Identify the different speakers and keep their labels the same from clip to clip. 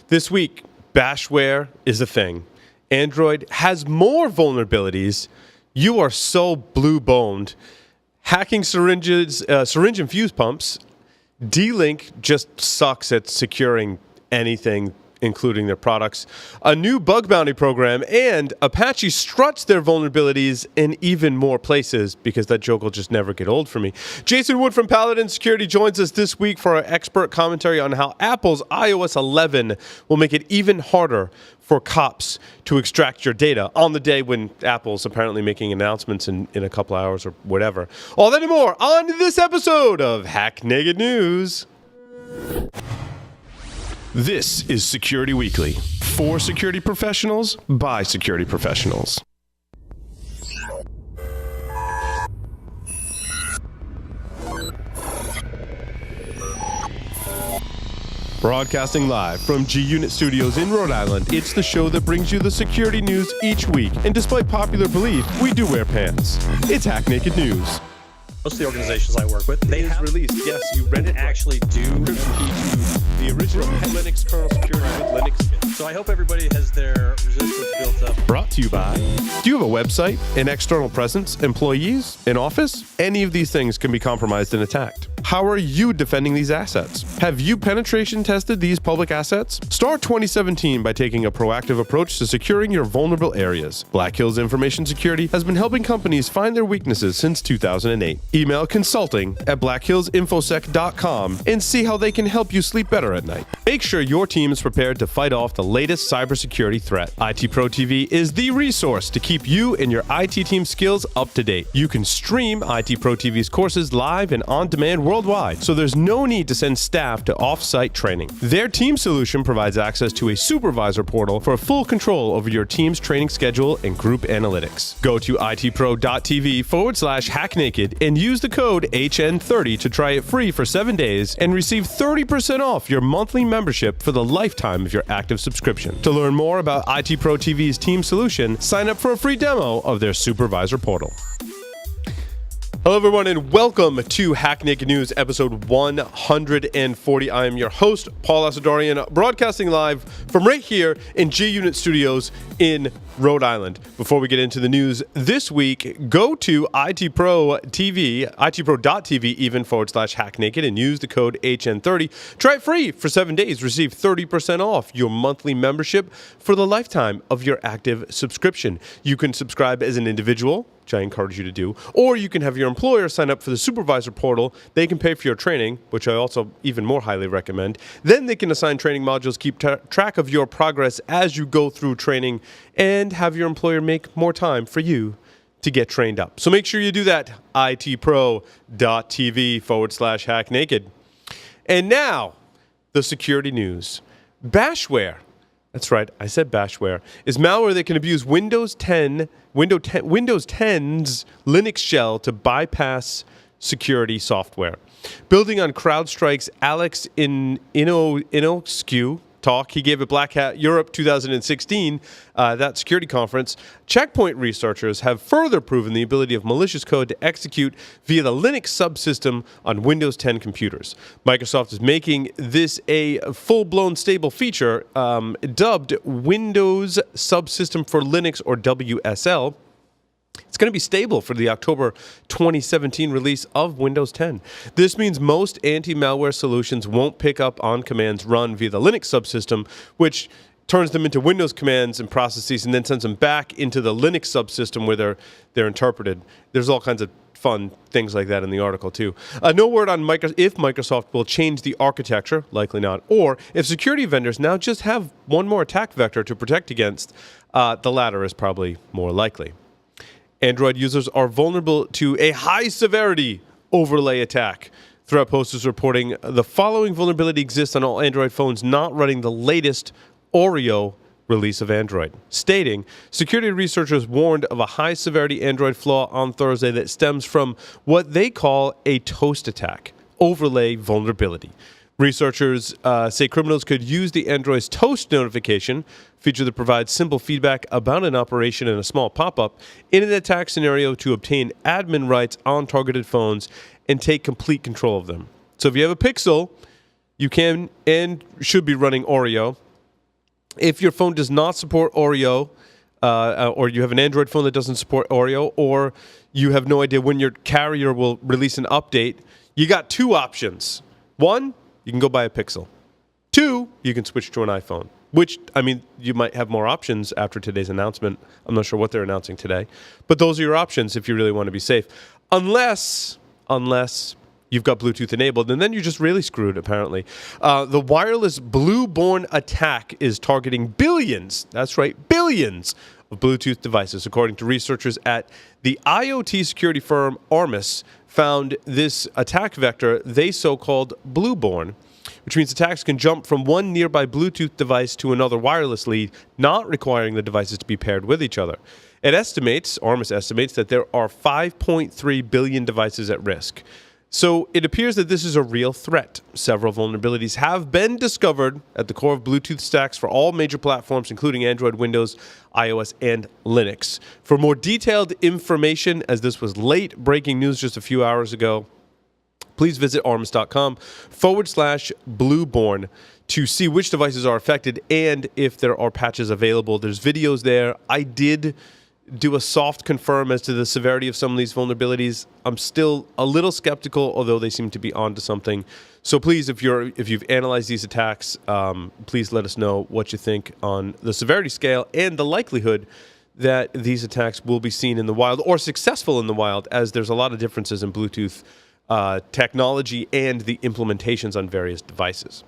Speaker 1: This week, bashware is a thing. Android has more vulnerabilities. You are so blue-boned. Hacking syringe infuse pumps. D-Link just sucks at securing anything, including their products. A new bug bounty program, and Apache struts their vulnerabilities in even more places, because that joke will just never get old for me. Jason Wood from Paladin Security joins us this week for our expert commentary on how Apple's iOS 11 will make it even harder for cops to extract your data on the day when Apple's apparently making announcements in a couple hours or whatever. All that and more on this episode of Hack Naked News. This is Security Weekly, for security professionals, by security professionals. Broadcasting live from G-Unit Studios in Rhode Island, it's the show that brings you the security news each week. And despite popular belief, we do wear pants. It's Hack Naked News.
Speaker 2: Most of the organizations I work with, they have
Speaker 1: released. Yes, you read it.
Speaker 2: Actually do
Speaker 1: the original Linux kernel security with Linux.
Speaker 2: So I hope everybody has their resistance built up.
Speaker 1: Brought to you by. Do you have a website, an external presence, employees, an office? Any of these things can be compromised and attacked. How are you defending these assets? Have you penetration tested these public assets? Start 2017 by taking a proactive approach to securing your vulnerable areas. Black Hills Information Security has been helping companies find their weaknesses since 2008. Email consulting@blackhillsinfosec.com and see how they can help you sleep better at night. Make sure your team is prepared to fight off the latest cybersecurity threat. IT Pro TV is the resource to keep you and your IT team skills up to date. You can stream IT Pro TV's courses live and on demand worldwide, so there's no need to send staff to off-site training. Their team solution provides access to a supervisor portal for full control over your team's training schedule and group analytics. Go to itpro.tv/hacknaked and use the code HN30 to try it free for 7 days and receive 30% off your monthly membership for the lifetime of your active subscription. To learn more about IT Pro TV's team solution, sign up for a free demo of their supervisor portal. Hello, everyone, and welcome to Hack Naked News, episode 140. I am your host, Paul Asadorian, broadcasting live from right here in G-Unit Studios in Rhode Island. Before we get into the news this week, go to itpro.tv /hacknaked and use the code HN30. Try it free for 7 days. Receive 30% off your monthly membership for the lifetime of your active subscription. You can subscribe as an individual, which I encourage you to do, or you can have your employer sign up for the supervisor portal. They can pay for your training, which I also even more highly recommend. Then they can assign training modules, keep track of your progress as you go through training, and have your employer make more time for you to get trained up. So make sure you do that, itpro.tv /hacknaked. And now, the security news. Bashware, that's right, I said bashware, is malware that can abuse Windows 10's Linux shell to bypass security software. Building on CrowdStrike's Alex Inoscu talk he gave at Black Hat Europe 2016, that security conference, Checkpoint researchers have further proven the ability of malicious code to execute via the Linux subsystem on Windows 10 computers. Microsoft is making this a full-blown stable feature, dubbed Windows Subsystem for Linux, or WSL. It's going to be stable for the October 2017 release of Windows 10. This means most anti-malware solutions won't pick up on commands run via the Linux subsystem, which turns them into Windows commands and processes and then sends them back into the Linux subsystem where they're interpreted. There's all kinds of fun things like that in the article, too. No word on if Microsoft will change the architecture, likely not, or if security vendors now just have one more attack vector to protect against. The latter is probably more likely. Android users are vulnerable to a high-severity overlay attack. Threat posters reporting the following vulnerability exists on all Android phones not running the latest Oreo release of Android, stating, security researchers warned of a high-severity Android flaw on Thursday that stems from what they call a toast attack, overlay vulnerability. Researchers say criminals could use the Android's toast notification, feature that provides simple feedback about an operation and a small pop-up, in an attack scenario to obtain admin rights on targeted phones and take complete control of them. So if you have a Pixel, you can and should be running Oreo. If your phone does not support Oreo, or you have an Android phone that doesn't support Oreo, or you have no idea when your carrier will release an update, you got two options. One, you can go buy a Pixel. Two, you can switch to an iPhone, which, I mean, you might have more options after today's announcement. I'm not sure what they're announcing today. But those are your options if you really want to be safe. Unless you've got Bluetooth enabled, and then you're just really screwed, apparently. The wireless Blueborn attack is targeting billions, that's right, billions of Bluetooth devices. According to researchers at the IoT security firm Armis, found this attack vector they so-called Blueborn, which means attacks can jump from one nearby Bluetooth device to another wireless lead, not requiring the devices to be paired with each other. Armis estimates that there are 5.3 billion devices at risk. So it appears that this is a real threat. Several vulnerabilities have been discovered at the core of Bluetooth stacks for all major platforms, including Android, Windows, iOS, and Linux. For more detailed information, as this was late breaking news just a few hours ago, please visit armis.com/Blueborn to see which devices are affected and if there are patches available. There's videos there. I did do a soft confirm as to the severity of some of these vulnerabilities. I'm still a little skeptical, although they seem to be onto something. So please, if you've analyzed these attacks, please let us know what you think on the severity scale and the likelihood that these attacks will be seen in the wild or successful in the wild, as there's a lot of differences in Bluetooth technology and the implementations on various devices.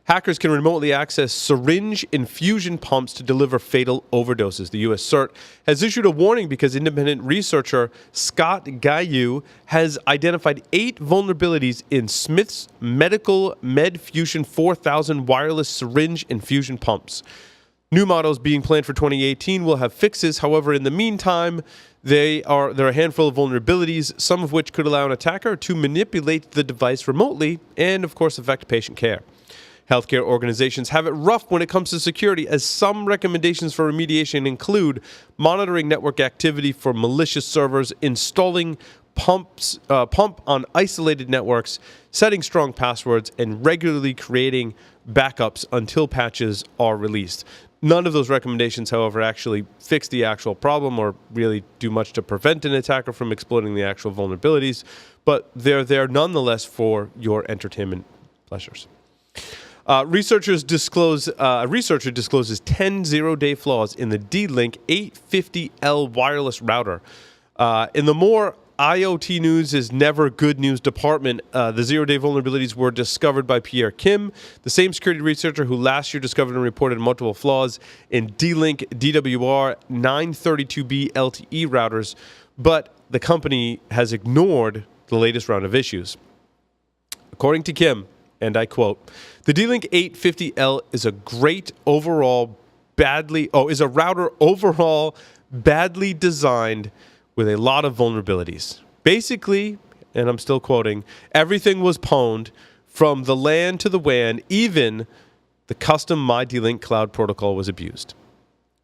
Speaker 1: Hackers can remotely access syringe infusion pumps to deliver fatal overdoses. The U.S. CERT has issued a warning because independent researcher Scott Gayu has identified 8 vulnerabilities in Smith's Medical MedFusion 4000 wireless syringe infusion pumps. New models being planned for 2018 will have fixes. However, in the meantime, there are a handful of vulnerabilities, some of which could allow an attacker to manipulate the device remotely and, of course, affect patient care. Healthcare organizations have it rough when it comes to security, as some recommendations for remediation include monitoring network activity for malicious servers, installing pump on isolated networks, setting strong passwords, and regularly creating backups until patches are released. None of those recommendations, however, actually fix the actual problem or really do much to prevent an attacker from exploiting the actual vulnerabilities, but they're there nonetheless for your entertainment pleasures. A researcher discloses 10 zero-day flaws in the D-Link 850L wireless router. In the more IoT news is never good news department, the zero-day vulnerabilities were discovered by Pierre Kim, the same security researcher who last year discovered and reported multiple flaws in D-Link DWR 932B LTE routers, but the company has ignored the latest round of issues. According to Kim, and I quote, "The D-Link 850L is a router overall badly designed with a lot of vulnerabilities. Basically," and I'm still quoting, "everything was pwned from the LAN to the WAN, even the custom My D-Link cloud protocol was abused."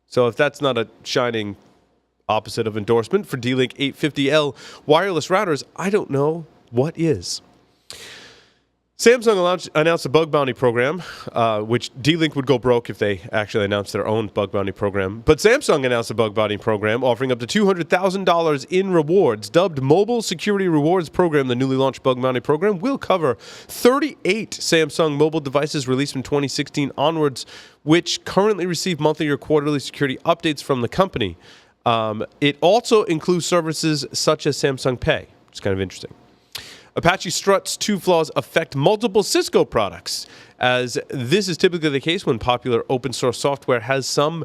Speaker 1: So if that's not a shining opposite of endorsement for D-Link 850L wireless routers, I don't know what is. Samsung announced a bug bounty program, which D-Link would go broke if they actually announced their own bug bounty program. But Samsung announced a bug bounty program offering up to $200,000 in rewards. Dubbed Mobile Security Rewards Program, the newly launched bug bounty program will cover 38 Samsung mobile devices released from 2016 onwards, which currently receive monthly or quarterly security updates from the company. It also includes services such as Samsung Pay, which is kind of interesting. Apache Strut's 2 flaws affect multiple Cisco products, as this is typically the case when popular open source software has some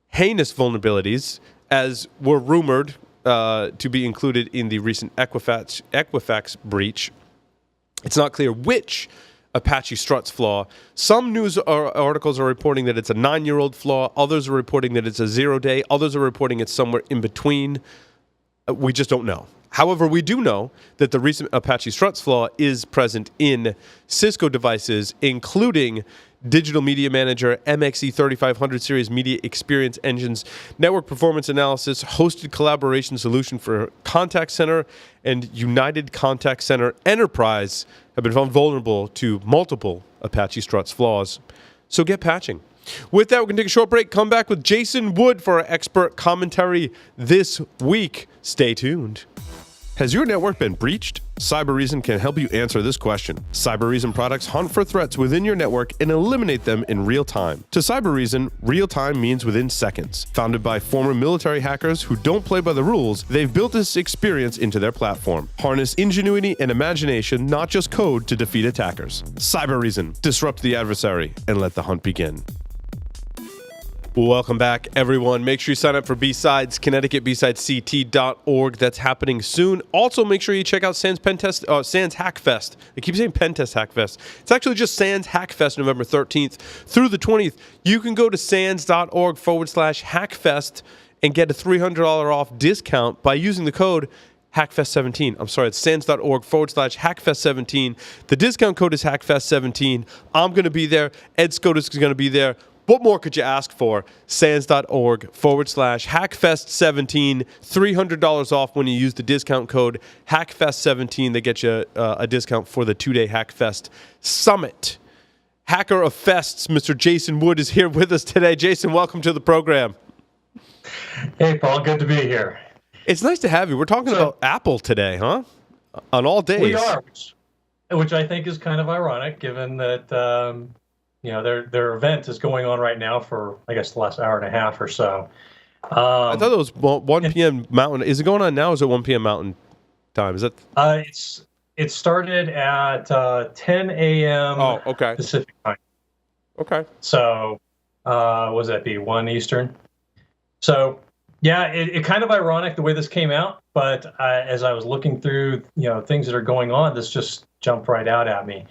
Speaker 1: heinous vulnerabilities, as were rumored to be included in the recent Equifax breach. It's not clear which Apache Strut's flaw. Some news articles are reporting that it's a 9-year-old flaw. Others are reporting that it's a 0-day. Others are reporting it's somewhere in between. We just don't know. However, we do know that the recent Apache Struts flaw is present in Cisco devices, including Digital Media Manager, MXE 3500 series media experience engines, network performance analysis, hosted collaboration solution for contact center, and United Contact Center Enterprise have been found vulnerable to multiple Apache Struts flaws. So get patching. With that, we're going to take a short break, come back with Jason Wood for our expert commentary this week. Stay tuned. Has your network been breached? Cybereason can help you answer this question. Cybereason products hunt for threats within your network and eliminate them in real time. To Cybereason, real time means within seconds. Founded by former military hackers who don't play by the rules, they've built this experience into their platform. Harness ingenuity and imagination, not just code, to defeat attackers. Cybereason. Disrupt the adversary and let the hunt begin. Welcome back, everyone. Make sure you sign up for B-Sides, Connecticut, bsidesct.org. That's happening soon. Also, make sure you check out Sans Hackfest. I keep saying Pentest Hackfest. It's actually just Sans Hackfest, November 13th through the 20th. You can go to sans.org/Hackfest and get a $300 off discount by using the code Hackfest17. I'm sorry, it's sans.org/Hackfest17. The discount code is Hackfest17. I'm going to be there. Ed Scotus is going to be there. What more could you ask for? sans.org/Hackfest17. $300 off when you use the discount code Hackfest17. They get you a discount for the 2-day Hackfest Summit. Hacker of Fests, Mr. Jason Wood is here with us today. Jason, welcome to the program.
Speaker 3: Hey, Paul. Good to be here.
Speaker 1: It's nice to have you. We're talking about Apple today, huh? On all days.
Speaker 3: We are, which I think is kind of ironic, given that their event is going on right now for, I guess, the last hour and a half or so.
Speaker 1: I thought it was 1 p.m. Mountain. Is it going on now? Or is it 1 p.m. Mountain time? Is that?
Speaker 3: It started at 10 a.m. Pacific time.
Speaker 1: Okay.
Speaker 3: So, what would that be? 1 Eastern. So, yeah, it kind of ironic the way this came out, but as I was looking through, things that are going on, this just jumped right out at me.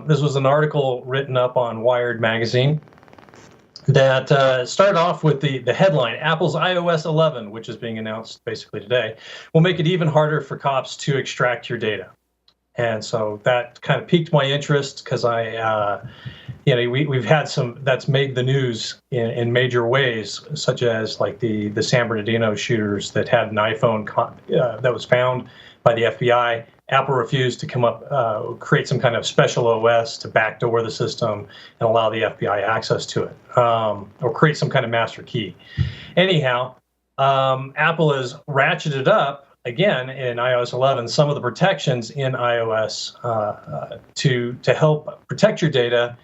Speaker 3: This was an article written up on Wired magazine that started off with the headline: Apple's iOS 11, which is being announced basically today, will make it even harder for cops to extract your data. And so that kind of piqued my interest because we've had some that's made the news in major ways, such as like the San Bernardino shooters that had an iPhone that was found by the FBI. Apple refused to create some kind of special OS to backdoor the system and allow the FBI access to it, or create some kind of master key. Anyhow, Apple has ratcheted up, again, in iOS 11, some of the protections in iOS to help protect your data,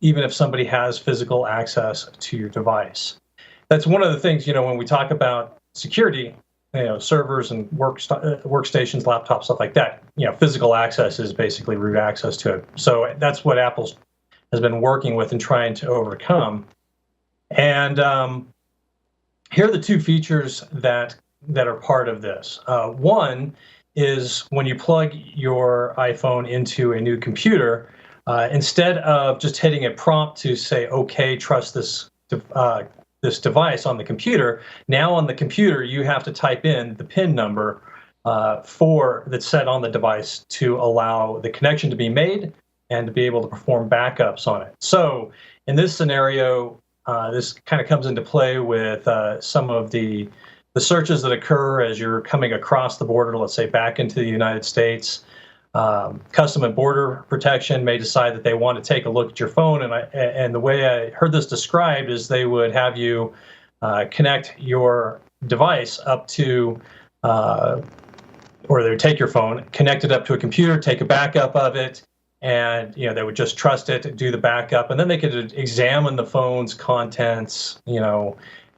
Speaker 3: even if somebody has physical access to your device. That's one of the things, when we talk about security, servers and workstations, laptops, stuff like that. Physical access is basically root access to it. So that's what Apple has been working with and trying to overcome. And here are the two features that are part of this. One is when you plug your iPhone into a new computer, instead of just hitting a prompt to say, "Okay, trust this device on the computer," now on the computer you have to type in the PIN number that's set on the device to allow the connection to be made and to be able to perform backups on it. So in this scenario, this kind of comes into play with some of the searches that occur as you're coming across the border, let's say back into the United States. Custom and Border Protection may decide that they want to take a look at your phone, and the way I heard this described is they would have you connect your device up to, or they would take your phone, connect it up to a computer, take a backup of it, and they would just trust it, do the backup, and then they could examine the phone's contents,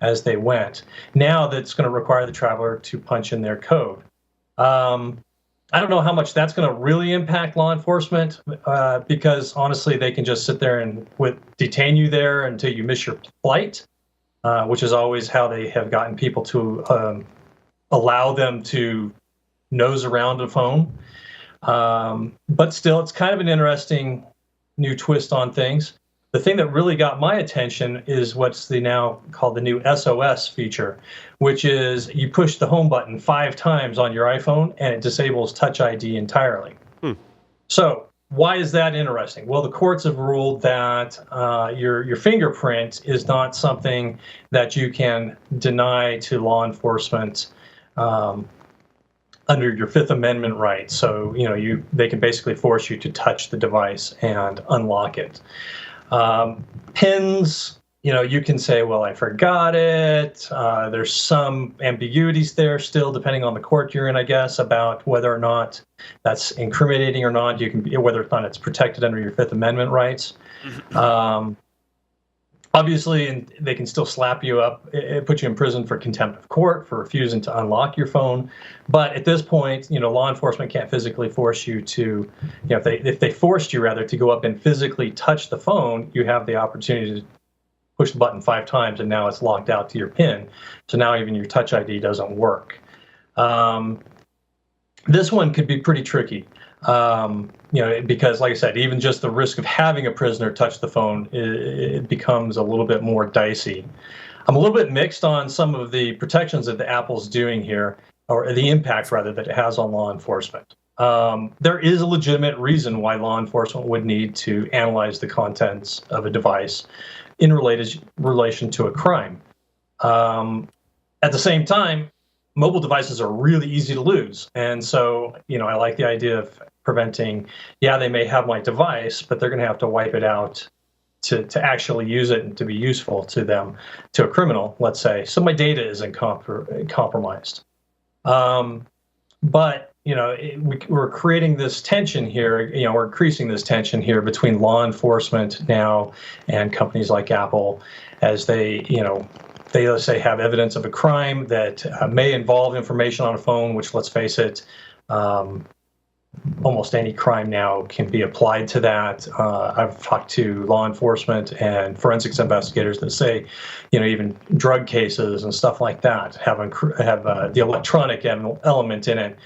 Speaker 3: as they went. Now that's going to require the traveler to punch in their code. I don't know how much that's going to really impact law enforcement because honestly, they can just sit there and detain you there until you miss your flight, which is always how they have gotten people to allow them to nose around a phone. But still, it's kind of an interesting new twist on things. The thing that really got my attention is what's now called the new SOS feature, which is you push the home button 5 times on your iPhone and it disables Touch ID entirely. So why is that interesting? Well, the courts have ruled that your fingerprint is not something that you can deny to law enforcement under your Fifth Amendment rights. So they can basically force you to touch the device and unlock it. Pins, you can say, well, I forgot it. There's some ambiguities there still, depending on the court you're in, I guess, about whether or not that's incriminating or not. Whether or not it's protected under your Fifth Amendment rights. Obviously, and they can still slap you up, put you in prison for contempt of court for refusing to unlock your phone. But at this point, law enforcement can't physically force you to, if they forced you rather to go up and physically touch the phone, you have the opportunity to push the button 5 times, and now it's locked out to your PIN. So now even your Touch ID doesn't work. This one could be pretty tricky. Because like I said, even just the risk of having a prisoner touch the phone, it becomes a little bit more dicey. I'm a little bit mixed on some of the protections that the Apple's doing here, or the impact rather that it has on law enforcement. There is a legitimate reason why law enforcement would need to analyze the contents of a device in relation to a crime. At the same time, mobile devices are really easy to lose. And so, I like the idea of preventing, they may have my device, but they're going to have to wipe it out to actually use it and to be useful to them, to a criminal, let's say. So my data isn't compromised. But, we're creating this tension here, we're increasing this tension here between law enforcement now and companies like Apple as they, they, let's say, have evidence of a crime that may involve information on a phone, which, let's face it, almost any crime now can be applied to that. I've talked to law enforcement and forensics investigators that say, even drug cases and stuff like that have the electronic element in it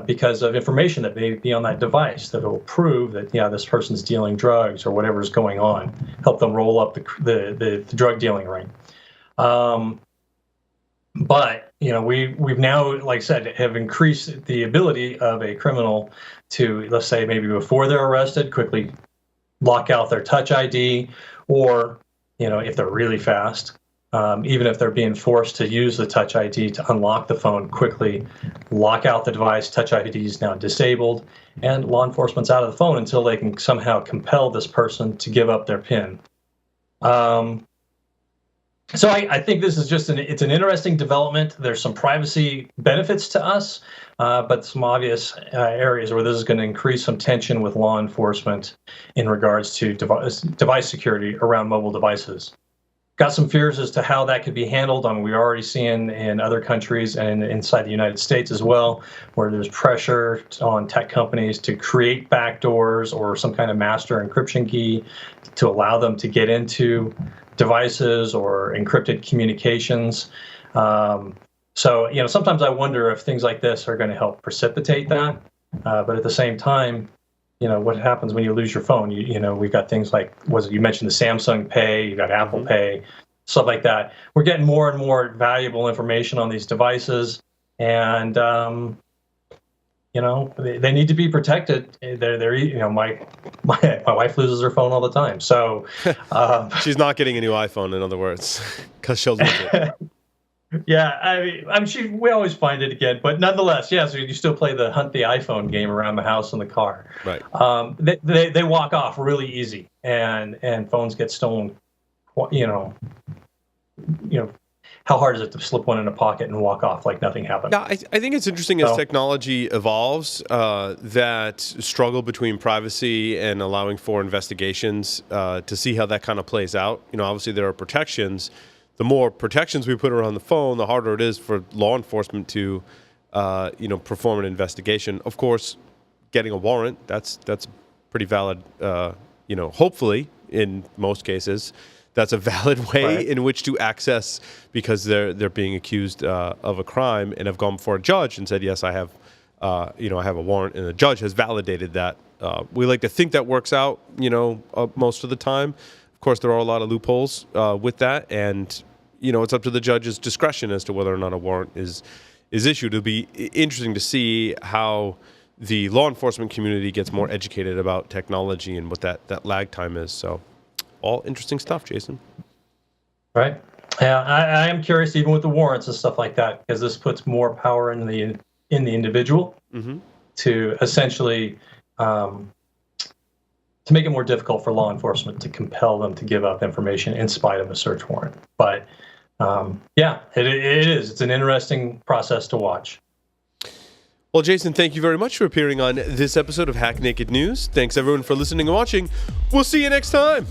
Speaker 3: because of information that may be on that device that will prove that, this person's dealing drugs or whatever's going on, help them roll up the drug dealing ring. But, we've now, like I said, have increased the ability of a criminal to, let's say, maybe before they're arrested, quickly lock out their Touch ID, or, if they're really fast, even if they're being forced to use the Touch ID to unlock the phone, quickly lock out the device. Touch ID is now disabled, and law enforcement's out of the phone until they can somehow compel this person to give up their PIN. So I think this is just it's an interesting development. There's some privacy benefits to us, but some obvious areas where this is going to increase some tension with law enforcement in regards to device security around mobile devices. Got some fears as to how that could be handled. We're already seeing in other countries and inside the United States as well, where there's pressure on tech companies to create backdoors or some kind of master encryption key to allow them to get into devices or encrypted communications. So, sometimes I wonder if things like this are going to help precipitate that. But at the same time, what happens when you lose your phone? We've got things like, you mentioned the Samsung Pay, you got Apple Pay, stuff like that. We're getting more and more valuable information on these devices, and they need to be protected. My wife loses her phone all the time, so
Speaker 1: she's not getting a new iPhone, in other words, because she'll lose it.
Speaker 3: Yeah, we always find it again, but nonetheless, so you still play the hunt the iPhone game around the house and the car.
Speaker 1: Right.
Speaker 3: They walk off really easy, and phones get stolen. How hard is it to slip one in a pocket and walk off like nothing happened?
Speaker 1: Yeah, I think it's interesting as technology evolves, that struggle between privacy and allowing for investigations to see how that kind of plays out. Obviously there are protections. The more protections we put around the phone, the harder it is for law enforcement to, perform an investigation. Of course, getting a warrant, that's pretty valid, hopefully in most cases. That's a valid way in which to access, because they're being accused of a crime and have gone before a judge and said, yes, I have I have a warrant, and the judge has validated that. We like to think that works out, most of the time. Of course, there are a lot of loopholes with that, and it's up to the judge's discretion as to whether or not a warrant is issued. It'll be interesting to see how the law enforcement community gets more educated about technology and what that lag time is. So, all interesting stuff, Jason.
Speaker 3: Right. Yeah, I am curious, even with the warrants and stuff like that, because this puts more power in the individual to essentially to make it more difficult for law enforcement to compel them to give up information in spite of a search warrant. But yeah, it is. It's an interesting process to watch.
Speaker 1: Well, Jason, thank you very much for appearing on this episode of Hack Naked News. Thanks, everyone, for listening and watching. We'll see you next time.